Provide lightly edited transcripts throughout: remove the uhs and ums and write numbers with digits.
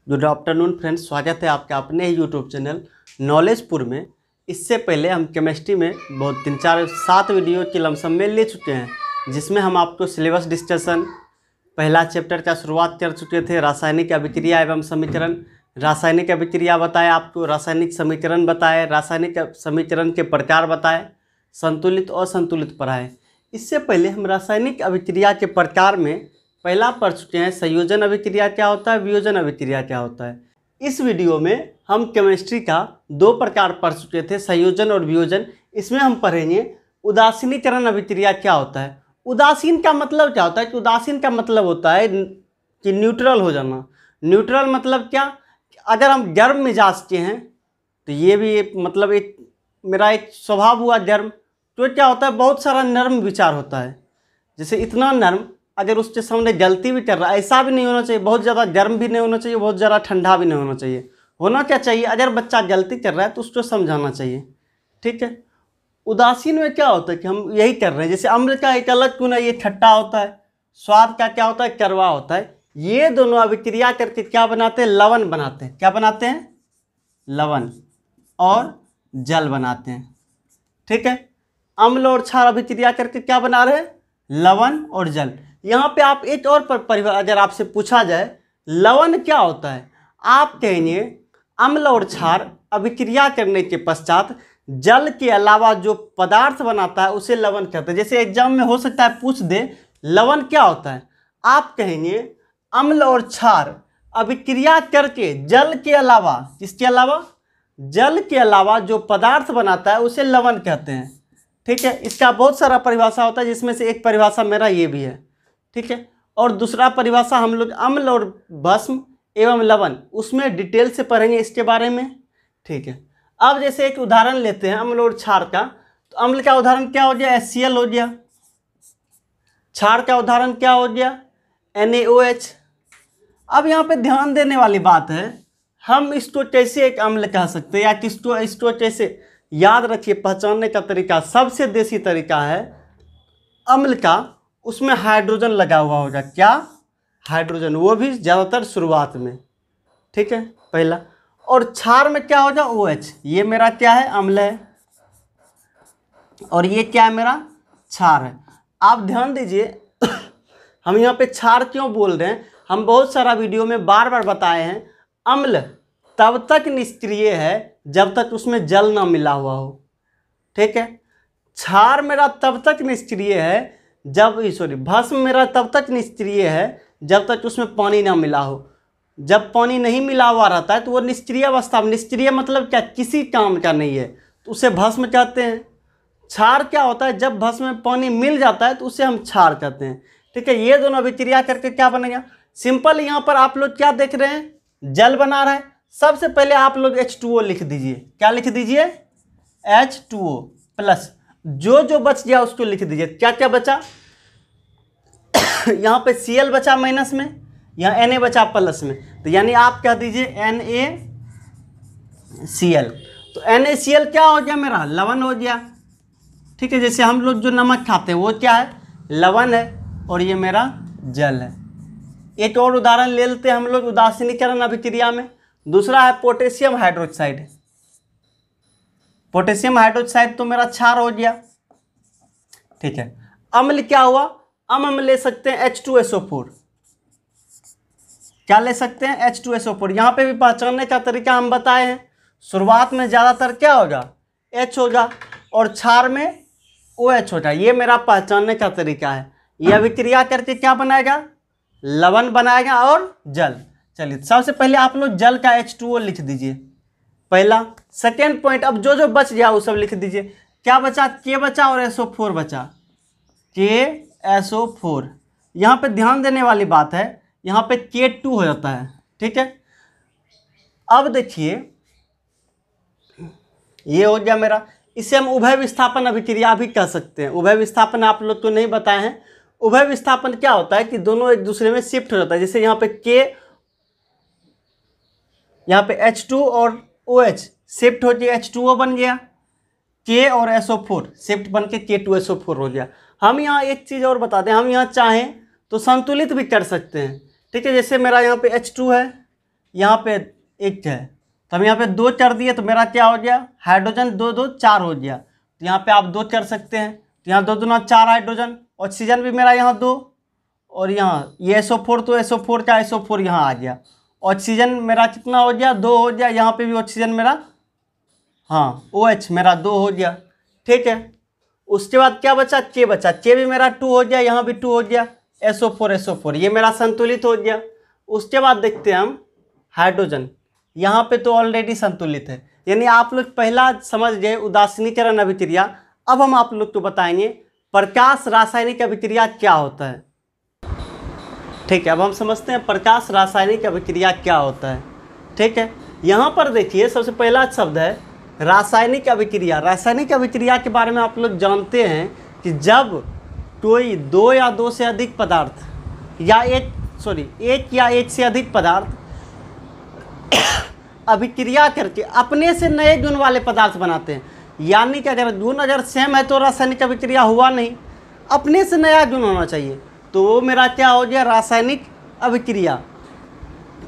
Good afternoon friends, स्वागत है आपका अपने ही यूट्यूब चैनल नॉलेजपुर में। इससे पहले हम केमिस्ट्री में बहुत 3-4-7 वीडियो की लमसम में ले चुके हैं, जिसमें हम आपको सिलेबस डिस्कशन, पहला चैप्टर का शुरुआत कर चुके थे। रासायनिक अभिक्रिया एवं समीकरण, रासायनिक अभिक्रिया बताए आपको, रासायनिक समीकरण बताए, रासायनिक समीकरण के प्रकार बताए, संतुलित और असंतुलित पढ़ाए। इससे पहले हम रासायनिक अभिक्रिया के प्रकार में पहला पढ़ चुके हैं संयोजन अभिक्रिया क्या होता है, वियोजन अभिक्रिया क्या होता है। इस वीडियो में हम केमिस्ट्री का 2 प्रकार पढ़ चुके थे, संयोजन और वियोजन। इसमें हम पढ़ेंगे उदासीनीकरण अभिक्रिया क्या होता है। उदासीन का मतलब क्या होता है कि उदासीन का मतलब होता है कि न्यूट्रल हो जाना। न्यूट्रल मतलब क्या, अगर हम गर्म मिजाज के हैं तो ये भी मतलब मेरा एक स्वभाव हुआ गर्म, तो क्या होता है बहुत सारा नर्म विचार होता है। जैसे इतना नर्म, अगर उसके सामने गलती भी कर रहा है, ऐसा भी नहीं होना चाहिए, बहुत ज़्यादा गर्म भी नहीं होना चाहिए, बहुत ज़्यादा ठंडा भी नहीं होना चाहिए। होना क्या चाहिए, अगर बच्चा गलती कर रहा है तो उसको समझाना चाहिए, ठीक है। उदासीन में क्या होता है कि हम यही कर रहे हैं। जैसे अम्ल का एक अलग गुण है, ये खट्टा होता है। स्वाद का क्या होता है, कड़वा होता है। ये दोनों अभिक्रिया करके क्या बनाते हैं, लवण बनाते हैं। क्या बनाते हैं, लवण और जल बनाते हैं, ठीक है। अम्ल और क्षार अभिक्रिया करके क्या बना रहे हैं, लवण और जल। यहाँ पे आप एक और परिभाषा, अगर आपसे पूछा जाए लवण क्या होता है, आप कहेंगे अम्ल और क्षार अभिक्रिया करने के पश्चात जल के अलावा जो पदार्थ बनाता है उसे लवण कहते हैं। जैसे एग्जाम में हो सकता है पूछ दे लवण क्या होता है, आप कहेंगे अम्ल और क्षार अभिक्रिया करके जल के अलावा, किसके अलावा, जल के अलावा जो पदार्थ बनाता है उसे लवण कहते हैं, ठीक है। इसका बहुत सारा परिभाषा होता है, जिसमें से एक परिभाषा मेरा ये भी है, ठीक है। और दूसरा परिभाषा हम लोग अम्ल और भस्म एवं लवण, उसमें डिटेल से पढ़ेंगे इसके बारे में, ठीक है। अब जैसे एक उदाहरण लेते हैं अम्ल और क्षार का, तो अम्ल का उदाहरण क्या हो गया, HCl हो गया। क्षार का उदाहरण क्या हो गया, NaOH। अब यहाँ पे ध्यान देने वाली बात है, हम इसको कैसे एक अम्ल कह सकते हैं या इसको कैसे याद रखिए। पहचानने का तरीका, सबसे देसी तरीका है अम्ल का, उसमें हाइड्रोजन लगा हुआ होगा। क्या, हाइड्रोजन, वो भी ज़्यादातर शुरुआत में, ठीक है, पहला। और क्षार में क्या होगा, OH। ये मेरा क्या है, अम्ल है, और ये क्या है, मेरा क्षार है। आप ध्यान दीजिए हम यहाँ पे क्षार क्यों बोल रहे हैं, हम बहुत सारा वीडियो में बार बार बताए हैं, अम्ल तब तक निष्क्रिय है जब तक उसमें जल ना मिला हुआ हो, ठीक है। क्षार मेरा तब तक निष्क्रिय है जब, भस्म मेरा तब तक निष्क्रिय है जब तक उसमें पानी ना मिला हो। जब पानी नहीं मिला हुआ रहता है तो वो निष्क्रिय अवस्था। निष्क्रिय मतलब क्या, किसी काम का नहीं है, तो उसे भस्म कहते हैं। क्षार क्या होता है, जब भस्म में पानी मिल जाता है तो उसे हम क्षार कहते हैं, ठीक है। ये दोनों अभिक्रिया करके क्या बनेगा, सिंपल। यहाँ पर आप लोग क्या देख रहे हैं, जल बना रहा है। सबसे पहले आप लोग H2O लिख दीजिए। क्या लिख दीजिए, H2O प्लस। जो बच गया उसको लिख दीजिए। क्या क्या बचा यहाँ पे Cl बचा माइनस में, यहाँ Na बचा प्लस में, तो यानी आप कह दीजिए NaCl। तो NaCl क्या हो गया, मेरा लवण हो गया, ठीक है। जैसे हम लोग जो नमक खाते हैं वो क्या है, लवण है, और ये मेरा जल है। एक और उदाहरण ले लेते हैं हम लोग उदासीनीकरण अभिक्रिया में। दूसरा है पोटेशियम हाइड्रोक्साइड। पोटेशियम हाइड्रोक्साइड तो मेरा क्षार हो गया, ठीक है। अम्ल क्या हुआ, हम ले सकते हैं H2SO4। क्या ले सकते हैं, H2SO4। यहाँ पे भी पहचानने का तरीका हम बताए हैं। शुरुआत में ज़्यादातर क्या होगा, H होगा, और क्षार में OH होगा। ये मेरा पहचानने का तरीका है। ये अभिक्रिया करके क्या बनाएगा, लवण बनाएगा और जल। चलिए सबसे पहले आप लोग जल का H2O लिख दीजिए, पहला। सेकेंड पॉइंट, अब जो बच गया वो सब लिख दीजिए। क्या बचा, K बचा और SO4 बचा, KSO4। यहाँ पे ध्यान देने वाली बात है, यहाँ पे K2 हो जाता है, ठीक है। अब देखिए ये हो गया मेरा। इसे हम उभय विस्थापन अभिक्रिया भी कह सकते हैं। उभय विस्थापन आप लोग तो नहीं बताए हैं। उभय विस्थापन क्या होता है कि दोनों एक दूसरे में शिफ्ट हो जाता है। जैसे यहाँ पे K, यहाँ पे H2 और OH शिफ्ट होकर H2O बन गया, K और SO4 शिफ्ट बन के K2SO4 हो गया। हम यहाँ एक चीज़ और बता दें, हम यहाँ चाहें तो संतुलित भी कर सकते हैं, ठीक है। जैसे मेरा यहाँ पे H2 है, यहाँ पे एक है, तो हम यहाँ पे 2 चढ़ दिए तो मेरा क्या हो गया, हाइड्रोजन 2 2 4 हो गया। तो यहाँ पे आप 2 चढ़ सकते हैं, तो यहाँ 2 दूना 4 हाइड्रोजन। ऑक्सीजन भी मेरा यहाँ 2, और यहाँ ये SO4, तो SO4 का SO4 यहाँ आ गया। ऑक्सीजन मेरा कितना हो गया, 2 हो गया। यहाँ पे भी ऑक्सीजन मेरा, हाँ OH मेरा 2 हो गया। ठीक है, उसके बाद क्या बचा, के बचा। के भी मेरा 2 हो गया, यहाँ भी 2 हो गया। SO4 ये मेरा संतुलित हो गया। उसके बाद देखते हैं हम हाइड्रोजन, यहाँ पे तो ऑलरेडी संतुलित है। यानी आप लोग पहला समझ गए उदासीनीकरण अभिक्रिया। अब हम आप लोग को बताएंगे प्रकाश रासायनिक अभिक्रिया क्या होता है। ठीक है, अब हम समझते हैं प्रकाश रासायनिक अभिक्रिया क्या होता है। ठीक है, यहाँ पर देखिए सबसे पहला शब्द है रासायनिक अभिक्रिया। रासायनिक अभिक्रिया के बारे में आप लोग जानते हैं कि जब कोई 2 या 2 से अधिक पदार्थ या एक या एक से अधिक पदार्थ अभिक्रिया करके अपने से नए गुण वाले पदार्थ बनाते हैं। यानी कि अगर गुण अगर सेम है तो रासायनिक अभिक्रिया हुआ नहीं, अपने से नया गुण होना चाहिए, तो वो मेरा क्या हो गया, रासायनिक अभिक्रिया।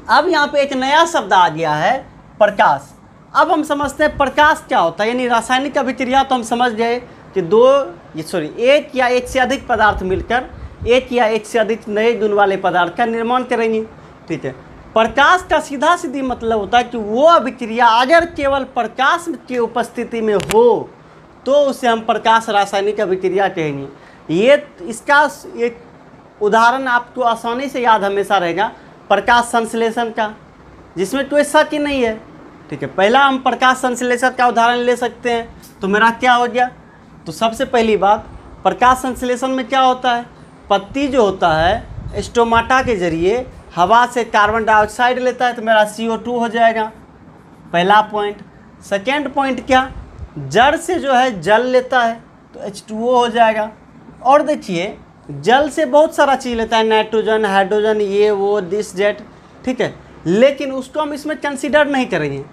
अब यहाँ पे एक नया शब्द आ गया है प्रकाश। अब हम समझते हैं प्रकाश क्या होता है। यानी रासायनिक अभिक्रिया तो हम समझ गए कि एक या एक से अधिक पदार्थ मिलकर एक या एक से अधिक नए गुण वाले पदार्थ का निर्माण करेंगे। ठीक है, प्रकाश का सीधा सीधी मतलब होता है कि वो अभिक्रिया अगर केवल प्रकाश की उपस्थिति में हो तो उसे हम प्रकाश रासायनिक अभिक्रिया कहेंगे। ये इसका एक उदाहरण आपको आसानी से याद हमेशा रहेगा, प्रकाश संश्लेषण का, जिसमें कोई शक ही नहीं है। ठीक है, पहला हम प्रकाश संश्लेषण का उदाहरण ले सकते हैं। तो मेरा क्या हो गया, तो सबसे पहली बात प्रकाश संश्लेषण में क्या होता है, पत्ती जो होता है स्टोमाटा के जरिए हवा से कार्बन डाइऑक्साइड लेता है, तो मेरा CO2 हो जाएगा, पहला पॉइंट। सेकेंड पॉइंट क्या, जड़ से जो है जल लेता है तो H2O हो जाएगा। और देखिए जल से बहुत सारा चीज़ लेता है, नाइट्रोजन, हाइड्रोजन, ये वो दिस जेट। ठीक है, लेकिन उसको हम इसमें कंसीडर नहीं करेंगे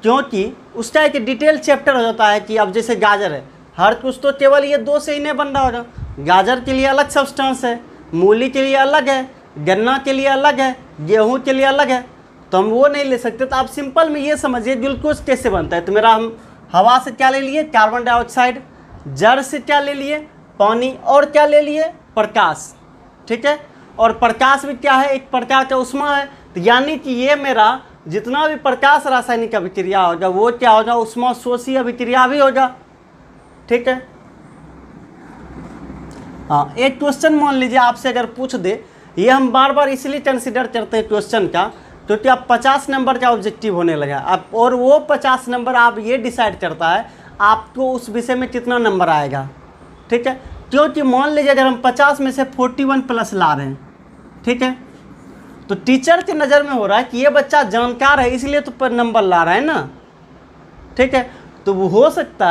क्योंकि उसका एक डिटेल चैप्टर हो जाता है कि अब जैसे गाजर है, हर कुछ तो केवल ये 2 से ही नहीं बन रहा होगा। गाजर के लिए अलग सब्सटेंस है, मूली के लिए अलग है, गन्ना के लिए अलग है, गेहूं के लिए अलग है, तो हम वो नहीं ले सकते। तो आप सिंपल में ये समझिए ग्लूकोज कैसे बनता है। तो मेरा हम हवा से क्या ले लिए, कार्बन डाइऑक्साइड, जड़ से क्या ले लिए, पानी, और क्या ले लिए, प्रकाश। ठीक है, और प्रकाश भी क्या है, एक प्रकार का उष्मा है। तो यानी कि ये मेरा जितना भी प्रकाश रासायनिक अभिक्रिया होगा वो क्या होगा, उष्मा शोषी अभिक्रिया भी होगा। ठीक है, हाँ, एक क्वेश्चन मान लीजिए आपसे अगर पूछ दे, ये हम बार बार इसलिए कंसिडर करते हैं क्वेश्चन का क्योंकि आप 50 नंबर का ऑब्जेक्टिव होने लगा आप, और वो 50 नंबर आप ये डिसाइड करता है आपको उस विषय में कितना नंबर आएगा। ठीक है, क्योंकि मान लीजिए अगर हम 50 में से 41 प्लस ला रहे हैं, ठीक है, तो टीचर की नज़र में हो रहा है कि ये बच्चा जानकार है इसलिए तो पर नंबर ला रहा है ना। ठीक है, तो वो हो सकता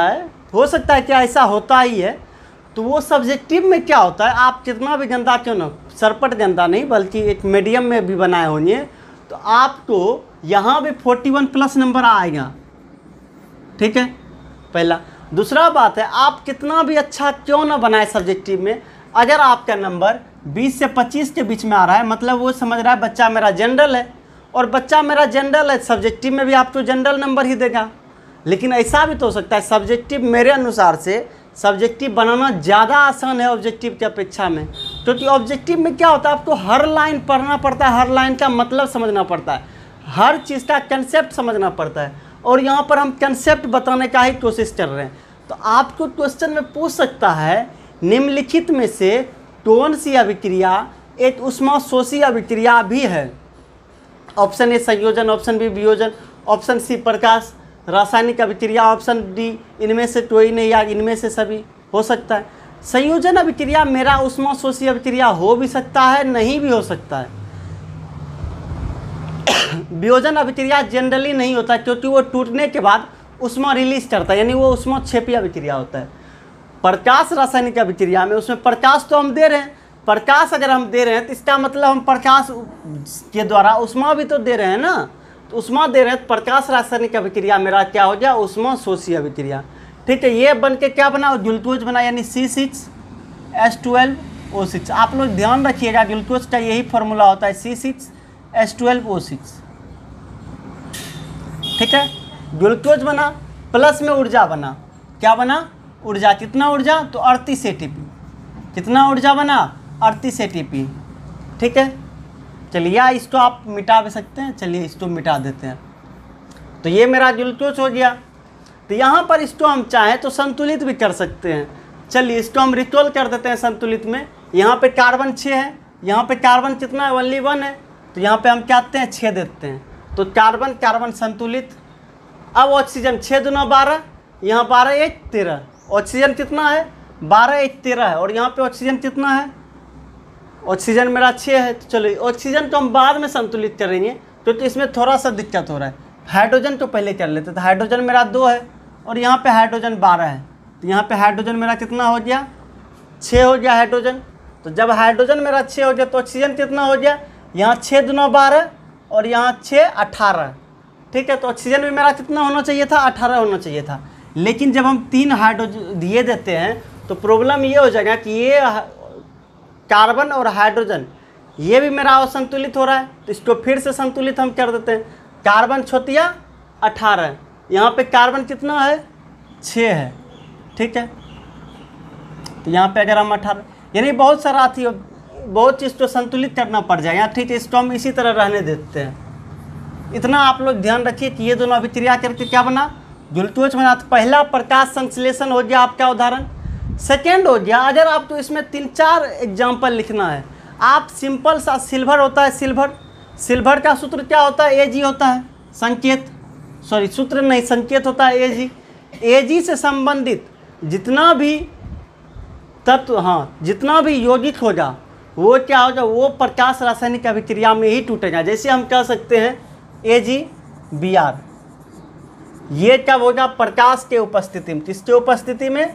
है क्या ऐसा होता ही है। तो वो सब्जेक्टिव में क्या होता है, आप कितना भी गंदा क्यों ना, सरपट गंदा नहीं बल्कि एक मीडियम में भी बनाए होंगे, तो आपको यहाँ भी 41 प्लस नंबर आएगा। ठीक है, पहला। दूसरा बात है आप कितना भी अच्छा क्यों ना बनाए सब्जेक्टिव में, अगर आपका नंबर 20 से 25 के बीच में आ रहा है, मतलब वो समझ रहा है बच्चा मेरा जनरल है, और बच्चा मेरा जनरल है, सब्जेक्टिव में भी आपको जनरल नंबर ही देगा। लेकिन ऐसा भी तो हो सकता है सब्जेक्टिव, मेरे अनुसार से सब्जेक्टिव बनाना ज़्यादा आसान है ऑब्जेक्टिव की अपेक्षा में, क्योंकि ऑब्जेक्टिव में क्या होता है आपको हर लाइन पढ़ना पड़ता है, हर लाइन का मतलब समझना पड़ता है, हर चीज़ का कंसेप्ट समझना पड़ता है, और यहाँ पर हम कंसेप्ट बताने का ही कोशिश कर रहे हैं। तो आपको क्वेश्चन में पूछ सकता है निम्नलिखित में से कौन सी अभिक्रिया एक उष्माशोषी अभिक्रिया भी है। ऑप्शन ए संयोजन, ऑप्शन बी वियोजन, ऑप्शन सी प्रकाश रासायनिक अभिक्रिया, ऑप्शन डी इनमें से कोई नहीं या इनमें से सभी हो सकता है। संयोजन अभिक्रिया मेरा उष्माशोषी अभिक्रिया हो भी सकता है, नहीं भी हो सकता है। वियोजन अभिक्रिया जनरली नहीं होता है क्योंकि वो टूटने के बाद उष्मा रिलीज करता है, यानी वो उष्माक्षेपी अभिक्रिया होता है। प्रकाश रासायनिक अभिक्रिया में उसमें प्रकाश तो हम दे रहे हैं, प्रकाश अगर हम दे रहे हैं तो इसका मतलब हम प्रकाश के द्वारा उष्मा भी तो दे रहे हैं ना, तो उष्मा दे रहे हैं। तो प्रकाश रासायनिक अभिक्रिया मेरा क्या हो गया, उष्माशोषी अभिक्रिया। ठीक है, ये बन के क्या बना, ग्लूकोज बना, यानी C6H12O6। आप लोग ध्यान रखिएगा ग्लूकोज का यही फॉर्मूला होता है, C6H12O6। ठीक है। ग्लूकोज बना, प्लस में ऊर्जा बना, क्या बना, ऊर्जा। कितना ऊर्जा, तो 38 ATP। कितना ऊर्जा बना, 38 ATP, ठीक है। चलिए या इसको आप मिटा भी सकते हैं, चलिए इसको मिटा देते हैं। तो ये मेरा ग्लूकोज हो गया। तो यहाँ पर इसको हम चाहें तो संतुलित भी कर सकते हैं। चलिए इसको हम रिटोल कर देते हैं संतुलित में। यहाँ पे कार्बन 6 है, यहाँ पे कार्बन कितना है, ओनली 1 है, तो यहाँ पे हम क्या करते हैं, 6 देते हैं। तो कार्बन कार्बन संतुलित। अब ऑक्सीजन 6 दूना 12, यहाँ 12 1 13। ऑक्सीजन कितना है, 12 1 13 है, और यहाँ पे ऑक्सीजन कितना है, ऑक्सीजन मेरा 6 है। तो चलिए ऑक्सीजन को हम बाद में संतुलित करेंगे क्योंकि इसमें थोड़ा सा दिक्कत हो रहा है। हाइड्रोजन तो पहले कर लेते, तो हाइड्रोजन मेरा 2 है और यहाँ पे हाइड्रोजन 12 है। तो यहाँ पे हाइड्रोजन मेरा कितना हो गया, 6 हो गया हाइड्रोजन। तो जब हाइड्रोजन मेरा 6 हो गया तो ऑक्सीजन कितना हो गया, यहाँ 6 दूना 12 और यहाँ 6 18, ठीक है। तो ऑक्सीजन भी मेरा कितना होना चाहिए था, 18 होना चाहिए था। लेकिन जब हम 3 हाइड्रोजन दिए देते हैं तो प्रॉब्लम ये हो जाएगा कि ये कार्बन और हाइड्रोजन ये भी मेरा असंतुलित हो रहा है। तो इसको फिर से संतुलित हम कर देते हैं। कार्बन छोटिया 18, यहाँ पे कार्बन कितना है, 6 है, ठीक है। तो यहाँ पे अगर हम 18, यानी बहुत सारा थी, बहुत चीज़ को संतुलित करना पड़ जाएगा, ठीक है। इसको हम इसी तरह रहने देते हैं। इतना आप लोग ध्यान रखिए कि ये दोनों अभिक्रिया करके क्या बना, ग्लूकोज बना। तो पहला प्रकाश संश्लेषण हो गया आपका उदाहरण। सेकेंड हो गया, अगर आपको इसमें 3-4 एग्जाम्पल लिखना है, आप सिंपल सा सिल्वर होता है, सिल्वर का सूत्र क्या होता है, Ag होता है, संकेत, सॉरी सूत्र नहीं, संकेत होता है Ag। Ag से संबंधित जितना भी तत्व, हाँ, जितना भी यौगिक होगा वो क्या होगा, वो प्रकाश रासायनिक अभिक्रिया में ही टूटेगा। जैसे हम कह सकते हैं AgBr, ये कब होगा, प्रकाश के उपस्थिति में। किसके उपस्थिति में,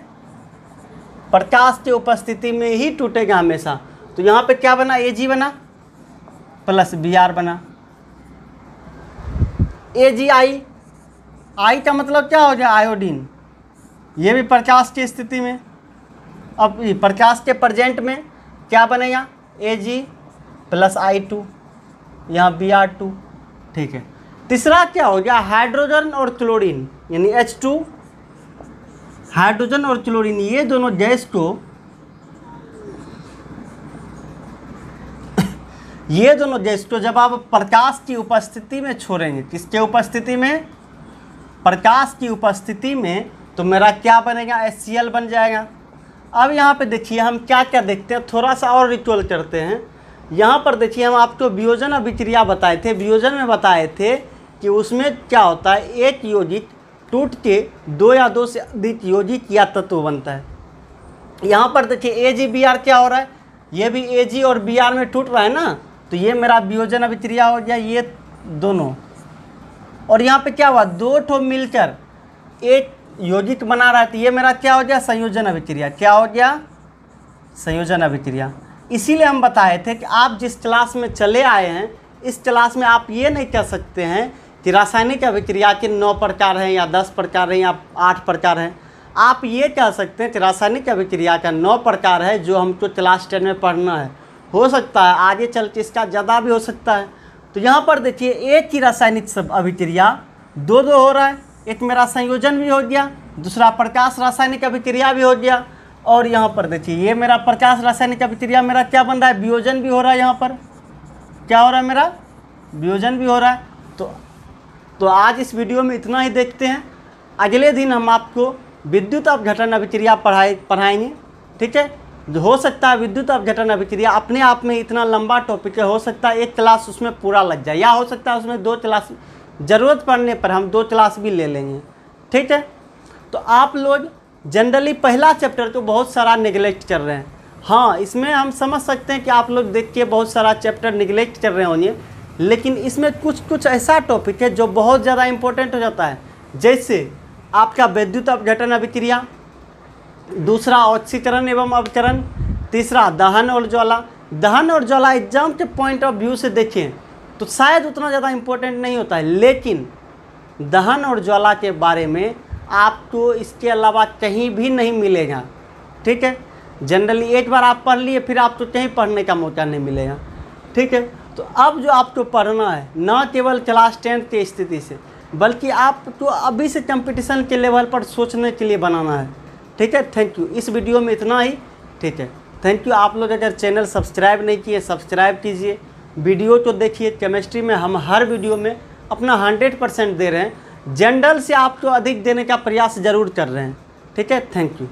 प्रकाश की उपस्थिति में ही टूटेगा हमेशा। तो यहाँ पे क्या बना, Ag बना प्लस Br बना। AgI, I का मतलब क्या हो गया, आयोडीन, ये भी प्रकाश की स्थिति में। अब प्रकाश के प्रेजेंट में क्या बनेगा, Ag प्लस I2, यहाँ Br2, ठीक है। तीसरा क्या हो गया, हाइड्रोजन और क्लोरीन, यानी H2, हाइड्रोजन और क्लोरीन, ये दोनों गैस को ये दोनों गैस को जब आप प्रकाश की उपस्थिति में छोड़ेंगे, किसके उपस्थिति में, प्रकाश की उपस्थिति में, तो मेरा क्या बनेगा, HCl बन जाएगा। अब यहाँ पे देखिए हम क्या क्या देखते हैं, थोड़ा सा और रिटोल करते हैं। यहाँ पर देखिए हम आपको वियोजन अभिक्रिया बताए थे, वियोजन में बताए थे कि उसमें क्या होता है, एक यौगिक टूट के 2 या 2 से अधिक यौगिक या तत्व बनता है। यहाँ पर देखिए AgBr क्या हो रहा है, ये भी Ag और Br में टूट रहा है ना, तो ये मेरा वियोजन अभिक्रिया हो गया, ये दोनों। और यहाँ पे क्या हुआ, 2 ठो मिलकर एक यौगिक बना रहा है, तो ये मेरा क्या हो गया, संयोजन अभिक्रिया। क्या हो गया, संयोजन अभिक्रिया। इसीलिए हम बताए थे कि आप जिस क्लास में चले आए हैं, इस क्लास में आप ये नहीं कह सकते हैं कि रासायनिक अभिक्रिया के 9 प्रकार हैं या 10 प्रकार हैं या 8 प्रकार हैं। आप ये कह सकते हैं कि रासायनिक अभिक्रिया का 9 प्रकार है जो हमको क्लास 10 में पढ़ना है। हो सकता है आगे चल के इसका ज़्यादा भी हो सकता है। तो यहाँ पर देखिए एक ही रासायनिक सब अभिक्रिया 2 हो रहा है, एक मेरा संयोजन भी हो गया, दूसरा प्रकाश रासायनिक अभिक्रिया भी हो गया। और यहाँ पर देखिए ये मेरा प्रकाश रासायनिक अभिक्रिया मेरा क्या बन रहा है, वियोजन भी हो रहा है। यहाँ पर क्या हो रहा है, मेरा वियोजन भी हो रहा है। तो आज इस वीडियो में इतना ही देखते हैं। अगले दिन हम आपको विद्युत अपघटन अभिक्रिया पढ़ाएंगे, ठीक है। जो हो सकता है विद्युत अपघटन अभिक्रिया अपने आप में इतना लंबा टॉपिक है, हो सकता है एक क्लास उसमें पूरा लग जाए, या हो सकता है उसमें 2 क्लास, ज़रूरत पड़ने पर हम 2 क्लास भी ले लेंगे, ठीक है। तो आप लोग जनरली पहला चैप्टर तो बहुत सारा निगलेक्ट कर रहे हैं। हाँ, इसमें हम समझ सकते हैं कि आप लोग देख के बहुत सारा चैप्टर निगलेक्ट कर रहे होंगे, लेकिन इसमें कुछ ऐसा टॉपिक है जो बहुत ज़्यादा इम्पोर्टेंट हो जाता है। जैसे आपका विद्युत अपघटन अभिक्रिया, दूसरा ऑक्सीकरण एवं अवकरण, तीसरा दहन और ज्वाला। दहन और ज्वाला एग्जाम के पॉइंट ऑफ व्यू से देखें तो शायद उतना ज़्यादा इम्पोर्टेंट नहीं होता है, लेकिन दहन और ज्वाला के बारे में आपको इसके अलावा कहीं भी नहीं मिलेगा, ठीक है। जनरली एक बार आप पढ़ लिए फिर आपको कहीं पढ़ने का मौका नहीं मिलेगा, ठीक है। तो अब जो आपको पढ़ना है, न केवल क्लास 10 की स्थिति से, बल्कि आपको अभी से कंपटीशन के लेवल पर सोचने के लिए बनाना है। ठीक है, थैंक यू। इस वीडियो में इतना ही। ठीक है, थैंक यू। आप लोग अगर चैनल सब्सक्राइब नहीं किए, सब्सक्राइब कीजिए, वीडियो तो देखिए। केमिस्ट्री में हम हर वीडियो में अपना 100% दे रहे हैं। जनरल से आपको अधिक देने का प्रयास ज़रूर कर रहे हैं। ठीक है, थैंक यू।